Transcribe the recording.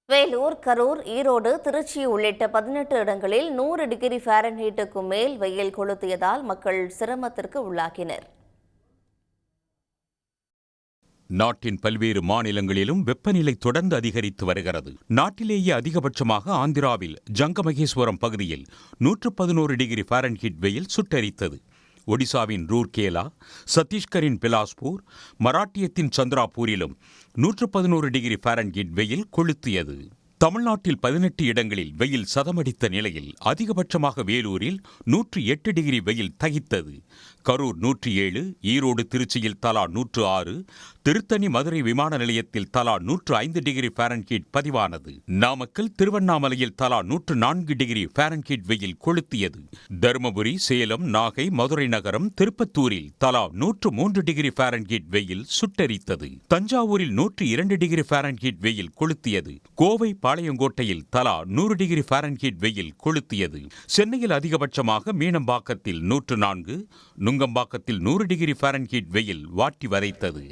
வேலூர், கரூர், ஈரோடு, திருச்சி உள்ளிட்ட 18 இடங்களில் 100 டிகிரி ஃபாரன்ஹீட்டுக்கு மேல் வெயில் கொளுத்தியதால் மக்கள் சிரமத்திற்கு உள்ளாகினர். நாட்டின் பல்வேறு மாநிலங்களிலும் வெப்பநிலை தொடர்ந்து அதிகரித்து வருகிறது. நாட்டிலேயே அதிகபட்சமாக ஆந்திராவில் ஜங்கமகேஸ்வரம் பகுதியில் 111 டிகிரி ஃபாரன்ஹீட் வெயில் சுட்டெரித்தது. ஒடிசாவின் ரூர்கேலா, சத்தீஸ்கரின் பிலாஸ்பூர், மராட்டியத்தின் சந்திராபூரிலும் 111 டிகிரி ஃபாரன்ஹீட் வெயில் கொளுத்தியது. தமிழ்நாட்டில் 18 இடங்களில் வெயில் சதமடித்த நிலையில் அதிகபட்சமாக வேலூரில் 108 டிகிரி வெயில் தகித்தது. கரூர் 107, ஈரோடு திருச்சியில் தலா 106, திருத்தணி மதுரை விமான நிலையத்தில் தலா 105 டிகிரி ஃபாரன்ஹீட் பதிவானது. நாமக்கல், திருவண்ணாமலையில் தலா 104 டிகிரி ஃபாரன்ஹீட் வெயில் கொளுத்தியது. தருமபுரி, சேலம், நாகை, மதுரை நகரம், திருப்பத்தூரில் தலா 103 டிகிரி ஃபாரன்ஹீட் வெயில் சுட்டெரித்தது. தஞ்சாவூரில் 102 டிகிரி ஃபாரன்ஹீட் வெயில் கொளுத்தியது. கோவை, பாளையங்கோட்டையில் தலா 100 டிகிரி ஃபாரன்ஹீட் வெயில் கொளுத்தியது. சென்னையில் அதிகபட்சமாக மீனம்பாக்கத்தில் 104, நுங்கம்பாக்கத்தில் 100 டிகிரி ஃபாரன்ஹீட் வெயில் வாட்டி வதைத்தது.